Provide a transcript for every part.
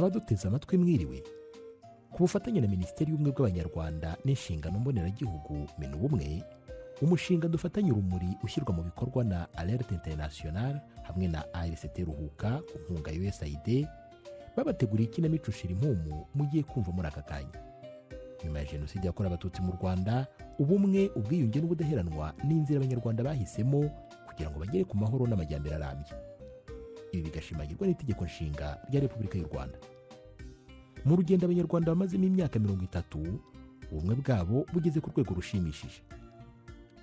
abaduteze amatwi mwiriwe. Ku bufatanye na Minisiteri y'Ubumwe bw'Abanyarwanda n'inshingano mboneragihugu Minubumwe, umushinga dufatanye urumuri ushyirwa mu bikorwa na Alerte International hamwe na ARCT Ruhuka ku nkunga ya USAID babateguriye ikinamico Shira Impumu mugiye kumva muri aka kanya. Nyuma ya Jenoside yakorewe Abatutsi mu Rwanda, ubumwe, ubwiyunge n'ubudaheranwa n'inzira Abanyarwanda bahisemo kugira ngo bagere ku mahoro n'amajyambere arambye. Ibi bigashimagirwa n'itegeko nshinga rya Repubulika y'u Rwanda. Mu rugendo Abanyarwanda bamazemo imyaka 30, ubumwe bwabo bugeze ku rwego rushimishije.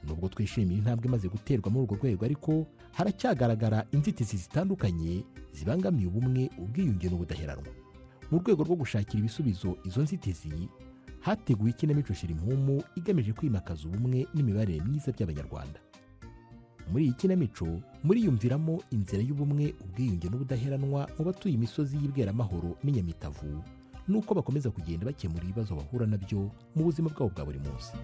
Nubwo twishimiye intambwe imaze guterwa muri urwo rwego, ariko haracyagaragara inzitizi zitandukanye zibangamiye ubumwe, ubwiyunge n'ubudaheranwa. Mu rwego rwo gushakira ibisubizo izo nzitizi, hateguwe ikinamico Shira Impumu igamije kwimakaza ubumwe n'imibanire myiza by'Abanyarwanda. Muri iyi kinamico muriyumviramo inzira y'ubumwe, ubwiyunge n'ubudaheranwa mu batuye imisozi y'Ibweramahoro n'Inyamitavu, nuko bakomeza kugenda bakemura ibibazo bahura nabyo mu buzima bwabo bwa buri munsi.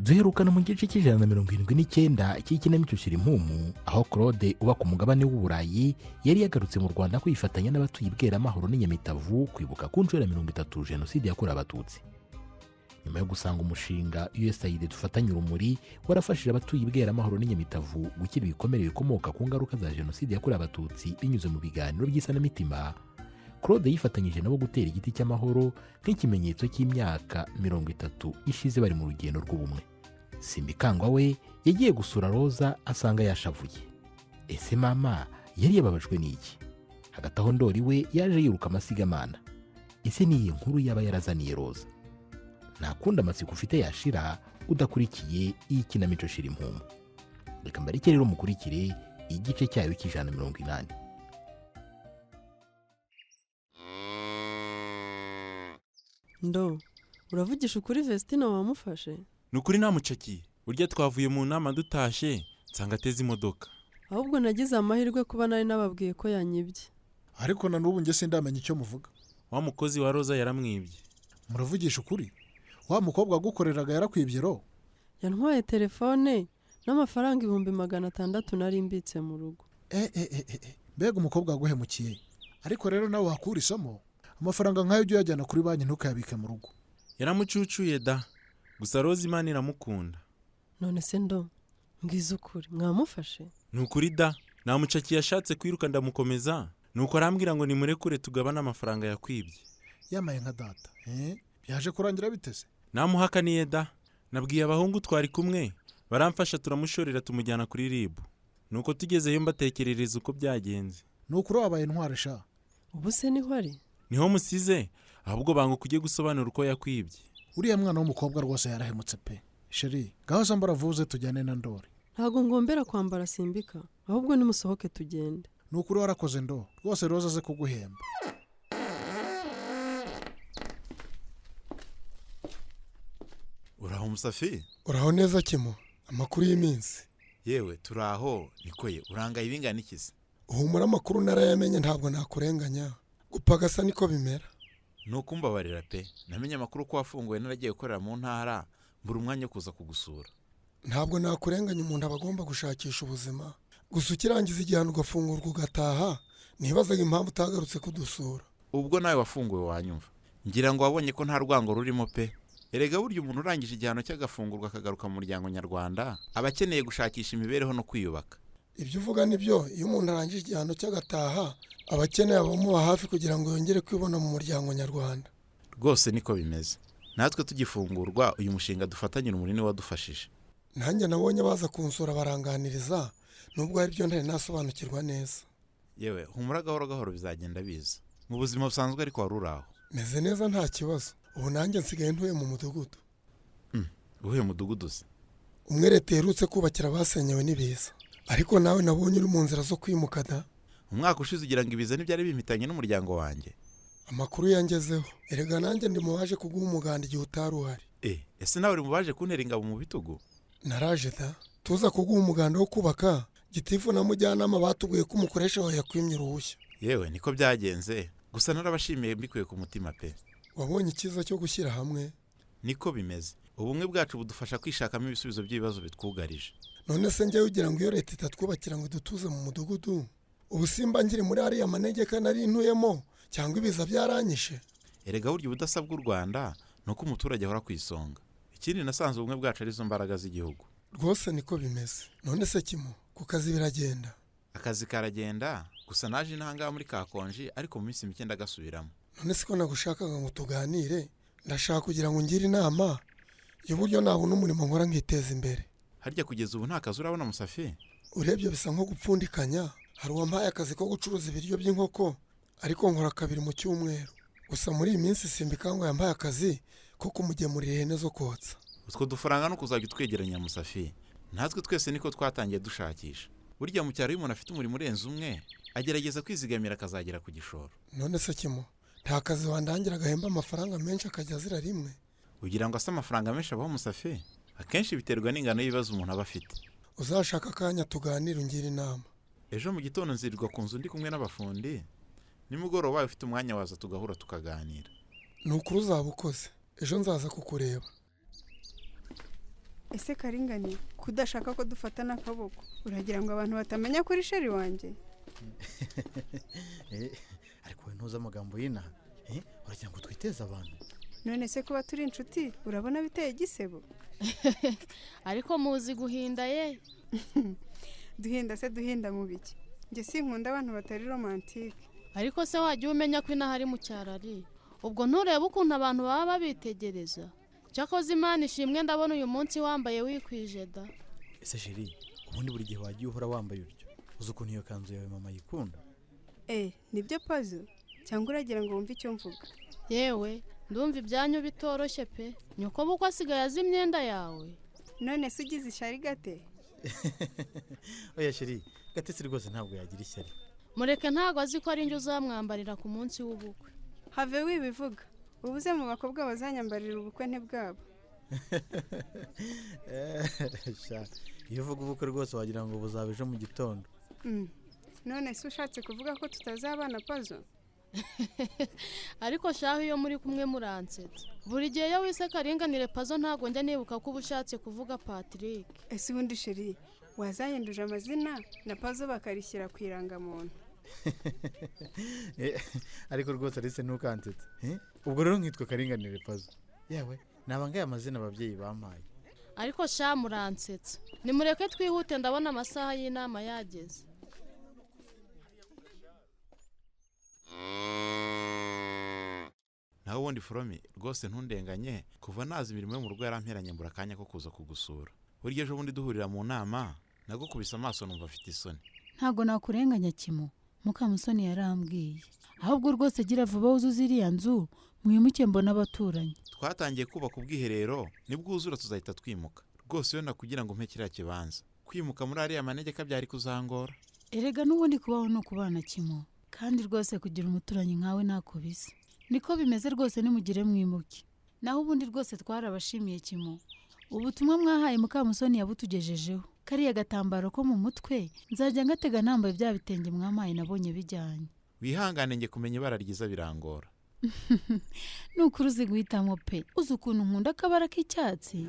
Duherukana mu gice cy'179 cy'ikinamico Shira Impumu, aho Claude uba ku mugabane w'Uburayi yari yagarutse mu Rwanda kwifatanya n'abatuye Ibweramahoro n'Inyamitavu kwibuka ku nshuro ya 30 Jenoside yakorewe Abatutsi. Nyuma yo gusanga umushinga USAID dufatanye urumuri warafashije abatuye Ibweramahoro n'Inyamitavu gukira ibikomere bikomoka ku ngaruka za Jenoside yakorewe Abatutsi binyuze mu biganiro by'isanamitima, Claude yifatanyije nabo gutera igiti cy'amahoro nk'ikimenyetso cy'imyaka 30 ishize bari mu rugendo rw'ubumwe. Simbikangwa we yagiye gusura Roza asanga yashavuye. Ese mama yari yababajwe n'iki? Hagati aho Ndori we yaje yiruka amasigamana. Ese niyi nkuru yaba yarazaniye Roza? Ntakunda amatsiko ufite yashira udakurikiye iyi kinamico Shira Impumu. Reka mbareke rero mukurikire igice cyayo cy'180. Ndo, uravugisha ukuri Vestina wamufashe? Nukuri namucakiye. Burya twavuye mu nama dutashe nsanga ateze imodoka. Ahubwo nagize amahirwe kuba nari nababwiye ko yanyibye. Ariko na n'ubu nge sindamenya icyo muvuga. Wa mukozi wa Roza yaramwibye. Muravugisha ukuri? Wa mukobwa gukoreraga yarakwibye ro? Yantwaye telefone n'amafaranga 600 nari mbitse mu rugo. Mbega umukobwa guhemukiye. Ariko rero nawe wakura isomo. Amafaranga nkayo ujye yajyana kuri banki ntukayabike mu rugo. Yaramucucuye da. Gusa Roza Imana iramukunda. None se Ndo, ngize ukuri mwamufashe? Nukuri da. Namucakiye yashatse kwiruka ndamukomeza. Nuko arambwira ngo nimurekure tugabana amafaranga yakwibye. Yamaye nka data. Byaje kurangira biteze? Namuhakaniye da. Nabwiye abahungu twari kumwe, baramfasha turamushorera tumujyana kuri RIB. Nuko tugezeyo mbatekerereza uko byagenze. Nukuri wabaye intware sha. Ubu se niho ari? Niho musize, ahubwo bango kujye gusobanura uko yakwibye. Uriya mwana w'umukobwa rwose yarahemutse pe. Sheri, gaho sambara vuze tujyane na Ndori. Ntago ngombera kwambara Simbika, ahubwo nimusohoke tugende. Nukuri warakoze Ndo, rwose Roza aze kuguhemba. Uraho Musafi? Uraho neza Kimo, amakuru y'iminsi. Yewe turaho, nikoye urangaye ibingana ikize. Uhumura amakuru narayamenye ntabwo nakurenganya. Gupagasa niko bimera. Nuko mbabarira pe, namenye amakuru ko wafunguwe naragiye gukorera mu ntara, mbura umwanya kuza kugusura. Ntabwo nakurenganya, umuntu abagomba gushakisha ubuzima. Gusa ukirangiza igihano ugafungurwa ugataha, nibazaga impamvu utagarutse kudusura. Ubwo nawe wafunguwe wanyumva. Ngira ngo wabonye ko nta rwango rurimo pe. Erega burya umuntu urangije igihano cy'agafungurwa akagaruka mu muryango nyarwanda, abakeneye gushakisha imibereho no kwiyubaka. Ibyo uvuga nibyo, iyo umuntu arangije igihano cy'agataha, abakeneye abamuba hafi kugira ngo yongere kwibona mu muryango nyarwanda. Rwose niko bimeze. Natwe tugifungurwa uyu mushinga dufatanye urumuri niwe wadufashije. Nanjye nabonye baza kunsura baranganiriza, nubwo ari byo ntari nasobanukirwa neza. Yewe humura gahoro gahoro bizagenda biza. Mu buzima busanzwe ariko wari uraho. Meze neza nta kibazo. Ubu nanjye nsigaye ntuye mu mudugudu. Uhuye mudugudu se? Umwe leta iherutse kubakira abasenyewe n'ibiza. Ariko nawe nabonye uri mu nzira zo kwimuka da. Umwaka ushize ugira ngo ibiza n'ibyari bimpitanye n'umuryango wanjye. Amakuru yangezeho. Erega nanjye ndi mu baje kuguha umuganda igihe utari uhari. Ese nawe uri mu baje kuntera ingabo mu bitugu? Naraje da. Tuza kuguha umuganda wo kubaka. Gitifu na mujyanama batuguye ko umukoresha wawe yakwimye uruhushya. Yewe niko byagenze. Gusa narabashimiye mbikuye ku mutima pe. Wabonye ikiza cyo gushyira hamwe? Niko bimeze. Ubumwe bwacu budufasha kwishakamo ibisubizo by'ibibazo bitwugarije. None se njye ugira ngo iyo leta itatwubakira ngo dutuze mu mudugudu, ubu simba nkiri muri ariya manegeka nari ntuyemo cyangwa ibiza byaranyishe. erega burya ubudasa bw'u Rwanda ni uko umuturage ahora ku isonga. ikindi nasanze ubumwe bwacu arizo mbaraga z'igihugu. Rwose niko bimeze. None se Kimo, ku kazi biragenda? akazi karagenda, gusa naje intangaha muri Kakonji ariko mu minsi mike ndagasubiramo. None se ko nagushakaga ngo tuganire, ndashaka kugira ngo ngire inama y'uburyo nabona umurimo nkora nkiteza imbere. harya kugeza ubu nta kazi urabona Musafi? Urebye bisa nko gupfundikanya. Hari uwampaye akazi ko gucuruza ibiryo by'inkoko ariko nkora 2 mu cyumweru. Gusa muri iyi minsi simbikango yambaye akazi ko kumugemurira ihene zo kotsa. utwo dufaranga no kuzajya twegeranya Musafi. natwe twese niko twatangiye dushakisha. burya mu cyaro iyo umuntu afite umurimo urenze umwe agerageza kwizigamira akazagera ku gishoro. None se Kimo, nta kazi wandangira agahemba amafaranga menshi akajya azira rimwe? ugira ngo ase amafaranga menshi abaho Musafi? akenshi biterwa n'ingano y'ibibazo umuntu aba afite. Uzashaka akanya tuganire ungire inama. ejo mu gitondo nzirirwa ku nzu ndi kumwe n'abafundi, nimugoroba wawe ufite umwanya waza tugahura tukaganira. Ni ukuri uzaba ukoze. Ejo nzaza kukureba. Ese Karingani, kudashaka ko dufatana akaboko uragira ngo abantu batamenya kuri sheri wanjye? ariko we ntuzi amagambo y'inaha, uragira ngo twiteze abantu? None se kuba turi inshuti urabona biteye igisebo? ariko muzi guhinda ye. Duhinda se duhinda mu biki? Njye sinkunda abantu batari romantike. ariko se wajya umenya ko inaha ari mu cyaro ari, ubwo nturebe ukuntu abantu baba babitegereza. cyakoze Imana ishimwe ndabona uyu munsi wambaye wikwije da. ese sheri, ubundi buri gihe wagiye uhora wambaye uryo, uzi ukuntu iyo kanzu yawe mama yikunda? Nibyo Pazo? Cyangwa uragira ngo wumve icyo mvuga? yewe ndumva ibyanyu bitoroshye pe. nyoko buko asigaye azi imyenda yawe. None se ugize ishyari Gate? oya sheri, Gatesi rwose ntabwo yagira ishyari. mureke ntabwo azi ko ari njye uzamwambarira ku munsi w'ubukwe. Have wibivuga. Ubuze mu bakobwa bazanyambarira ubukwe ntibwabo. iyo uvuga ubukwe rwose wagira ngo buzaba ejo mu gitondo. None se ushatse kuvuga ko tutazabana Pazo? ariko shaho iyo muri kumwe muransetsa. buri gihe iyo wise Karinganire Pazo ntabwo njya nibuka ko uba ushatse kuvuga Patrick. Ese ubundi sheri wazahinduje amazina na Pazo bakarishyira ku irangamuntu? ariko rwose arise ntukansetse. ubwo rero nkitwa Karinganire Pazo. yewe nabangaye amazina ababyeyi bampaye. ariko sha muransetsa. nimureke twihute ndabona amasaha y'inama yageze. naho ubundi Foromi rwose ntundenganye, kuva nazi imirimo yo mu rugo yaramperanye mbura akanya ko kuza kugusura. burya ejo bundi duhurira mu nama nagukubise amaso numva afite isoni. ntabwo nakurenganya Kimo, Mukamusoni yarambwiye. ahubwo rwose gira vuba wuzuze iriya nzu mwimuke mbona abaturanyi. twatangiye kubaka ubwiherero, nibwuzura tuzahita twimuka. rwose iyo nakugira ngo mpe kiriya kibanza, kwimuka muri ariya manegeka byari kuzangora. erega n'ubundi kubaho ni ukubana Kimo, kandi rwose kugira umuturanyi nkawe ntako bisa. niko bimeze rwose, nimugire mwimuke. naho ubundi rwose twarabashimiye Kimo. ubutumwa mwahaye Mukamusoni yabutugejejeho. kariya gatambaro ko mu mutwe nzajya ngatega nambaye bya bitenge mwamaye nabonye bijyanye. wihangane njye kumenya ibara ryiza birangora. ni ukuri uzi guhitamo pe. uzi ukuntu nkunda akabara k'icyatsi.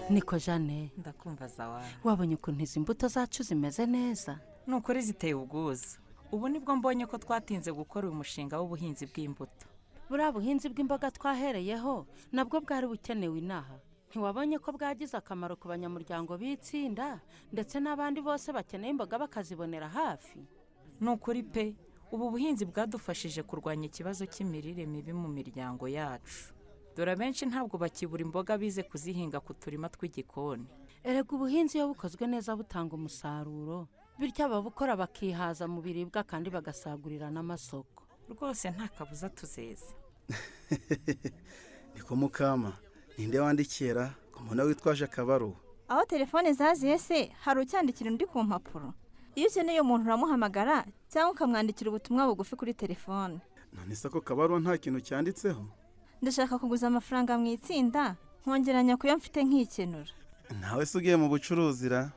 niko Jane, ndakumva zawa. wabonye ukuntu izi mbuto zacu zimeze neza? ni ukuri ziteye ubwuzu. ubu nibwo mbonye ko twatinze gukora uyu mushinga w'ubuhinzi bw'imbuto. buriya buhinzi bw'imboga twahereyeho nabwo bwari bukenewe inaha. ntiwabonye ko bwagize akamaro ku banyamuryango b'itsinda ndetse n'abandi bose bakeneye imboga bakazibonera hafi? ni ukuri pe, ubu buhinzi bwadufashije kurwanya ikibazo cy'imirire mibi mu miryango yacu. dore abenshi ntabwo bakibura imboga bize kuzihinga ku turima tw'igikoni. erega ubuhinzi iyo bukozwe neza butanga umusaruro, bityo ababukora bakihaza mu biribwa kandi bagasagurira n'amasoko. rwose nta kabuza tuzeze. niko Mukama, ninde wandikira ku muntu witwaje akabaruwa? aho telefone zaziye se hari ucyandikira undi ku mpapuro? iyo ukeneye umuntu uramuhamagara cyangwa ukamwandikira ubutumwa bugufi kuri telefone. none se ako kabaruwa nta kintu cyanditseho? ndashaka kuguza amafaranga mu itsinda nkongeranya kuyo mfite nkikenura. nawe se ugiye mu bucuruzi ra?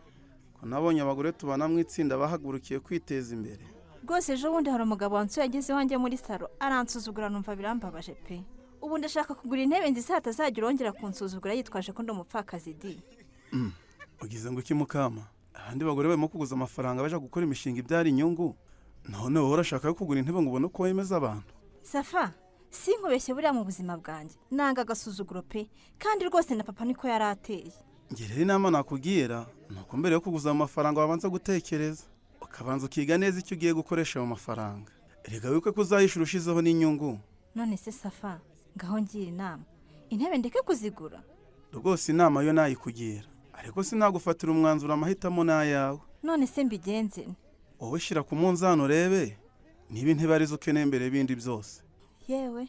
ko nabonye abagore tubana mu itsinda bahagurukiye kwiteza imbere. rwose ejo bundi hari umugabo wansuye ageze iwanjye muri salo aransuzugura numva birambabaje pe. ubu ndashaka kugura intebe nziza hatazajya urongera kunsuzugura yitwaje ko ndi umupfakazi di. ugize ngo iki mukama abandi bagore barimo kuguza amafaranga baje gukora imishinga ibyara inyungu none wowe urashaka kugura intebe ngo ubone uko wemeza abantu. Safa sinkubeshye buriya mu buzima bwanjye nanga agasuzuguro pe kandi rwose na papa niko yari ateye. Ngirira inama nakubwira nuko mbere yo kuguza amafaranga wabanza gutekereza ukabanza ukiga neza icyo ugiye gukoresha mu mafaranga. Erega wibuke ko uzayishura ushizeho n'inyungu. None se Safa ngaho ngira inama intebe ndeke kuzigura. Rwose inama yo nayikugira ariko sinagufatira umwanzuro amahitamo n'ayawe. None se mbigenze wowe shyira ku munzani urebe niba intebe arizo ukeneye mbere bindi byose. Yewe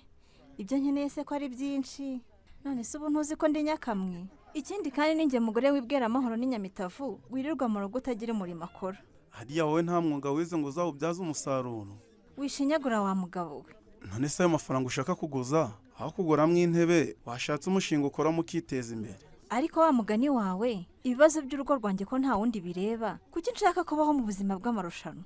ibyo nkeneye se ko ari byinshi none se ubu ntuzi ko ndi nyakamwe. Ikindi kandi ninjye mugore wibwera amahoro n'inyamitavu wirirwa mu rugo utagira umurimo akora. Hariya wowe nta mwuga wize ngo uzawubyaze umusaruro. Wishinyagura wa mugabo we. None se ayo mafaranga ushaka kuguza aho kuguramo intebe washatse umushinga ukoramo ukiteza imbere. Ariko wa mugani wawe ibibazo by'urugo rwanjye ko nta wundi bireba kuki nshaka kubaho mu buzima bw'amarushanwa.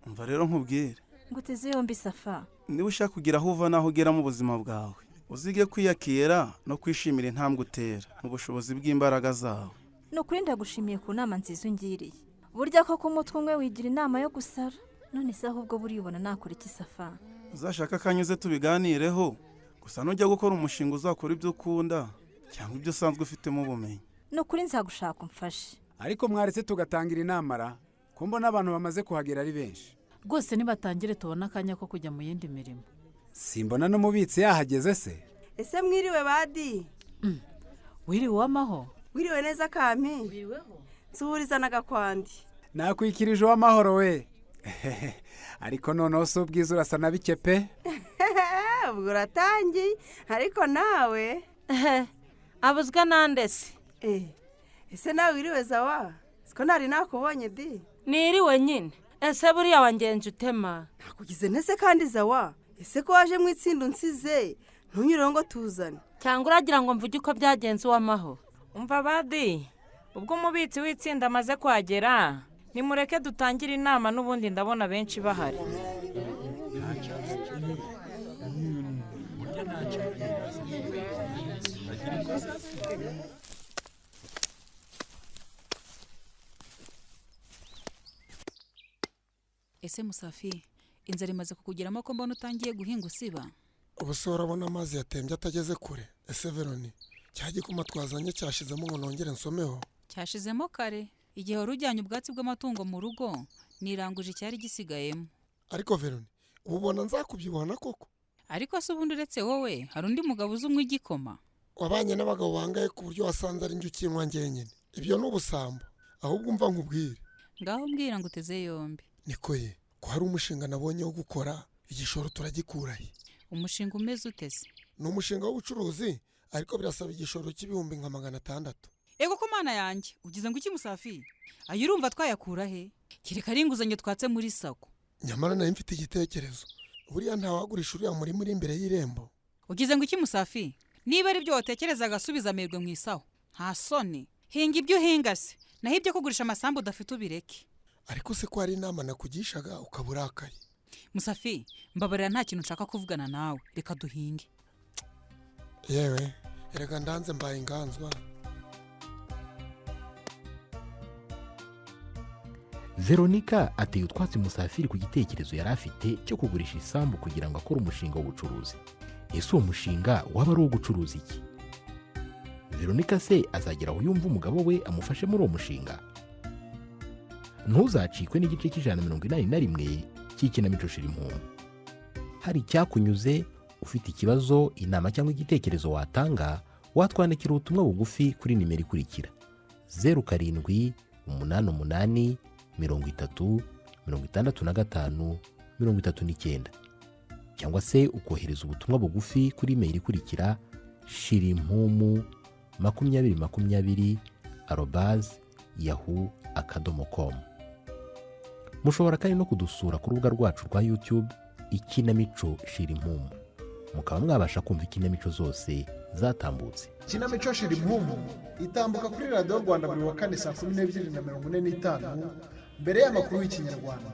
Umva rero nkubwire nguteze yombi Safa. Niba ushaka kugira aho uva naho ugera mu buzima bwawe uzige kwiyakira no kwishimira intambwe utera mu bushobozi bw'imbaraga zawe. Nukuri ndagushimiye ku nama nziza ungiriye. Burya ko ku mutwe umwe wigira inama yo gusara. None se ahubwo buribona nakora iki Safa? Uzashaka kanyuze tubiganireho gusa nujya gukora umushinga uzakora ibyo ukunda cyangwa ibyo usanzwe ufitemo ubumenyi. Nukuri nzagushaka umfashe. Ariko mwaretse tugatangira inama ra ko mbona abantu bamaze kuhagera ari benshi. Rwose nibatangire tubona akanya ko kujya mu yindi mirimo. Simbona n'umubitsi yahageze se. Ese mwiriwe badi? Wiriwe w'amaho? Wiriwe neza Kami? Wiriweho. Nsuhuriza n'agakwandi. Nakwikirije w'amahoro we. Ariko noneho so bwiza urasa na bike pe. Ubwo uratangiye ariko nawe abuzwa nande se. Ese nawe wiriwe zawa? Siko nari nakubonye di. Niriwe nyine. Ese buriya wangenje utema. Nakugize nese kandi zawa. Ese ko waje mu itsinda unsize ntunyure ngo tuzane. Cyangwa uragira ngo mvuge uko byagenze uw'amaho. Umva badi ubwo umubitsi w'itsinda amaze kuhagera nimureke dutangire inama n'ubundi ndabona benshi bahari. Ese Musafi inzara imaze kukugeramo ko mbona utangiye guhinga usiba? Ubu se urabona amazi yatembye atageze kure. Ese Veroni cya gikoma twazanye cyashizemo ngo nongere nsomeho? Cyashizemo kare igihe wari ujyanye ubwatsi bw'amatungo mu rugo niranguje icyari gisigayemo. Ariko Veroni ubona nzakubyibona koko? Ariko se ubundi uretse wowe hari undi mugabo uzunywa igikoma? Wabanye n'abagabo bangaye ku buryo wasanze ari njye ukinywa njyenyine. Ibyo ni ubusambo ahubwo umva nkubwire. Ngaho mbwira ngo uteze yombi. Niko ye ko hari umushinga nabonye wo gukora igishoro turagikurahe. Umushinga umeze utese? Ni umushinga w'ubucuruzi ariko birasaba igishoro cy'ibihumbi nka 600. Ego ko mana yanjye ugize ngo iki Musafi? Ayo urumva twayakura he? Kireka ari inguzanyo twatse muri sako. Nyamara nayo mfite igitekerezo. Buriya ntawagurisha uriya muri imbere y'irembo. Ugize ngo iki Musafi? Niba ari byo watekereza gasubiza amerwe mu isaho. Nta soni. Hinga ibyo uhinga se. Naho ibyo kugurisha amasambu udafite ubireke. Ariko se ko hari inama nakugishaga ukaburakaye. Musafi, mbabarira nta kintu nshaka kuvugana nawe. Reka duhinge. Yewe, erega ndanze mbaye inganzwa. Veronica ateye utwatsi Musafiri ku gitekerezo yari afite cyo kugurisha isambu kugira ngo akore umushinga w'ubucuruzi. Ese uwo mushinga waba ari uwo gucuruza iki? Veronica se azagera aho yumva umugabo we amufashe muri uwo mushinga? Ntuzacikwe n'igice cy'181 cy'ikinamico Shirimpumu. Hari icyakunyuze, ufite ikibazo, inama cyangwa igitekerezo watanga, watwandikira ubutumwa bugufi kuri nimero ikurikira: 0788306539 cyangwa se ukohereza ubutumwa bugufi kuri email ikurikira shirimpumu2020@yahoo.com. Mushobora kandi no kudusura ku rubuga rwacu rwa YouTube Ikinamico Shirimpumu. Mukaba mwabasha kumva ikinamico zose zatambutse. Ikinamico Shirimpumu itambuka kuri Radio Rwanda buri wa kane saa 12:45 mbere y'amakuru y'Ikinyarwanda.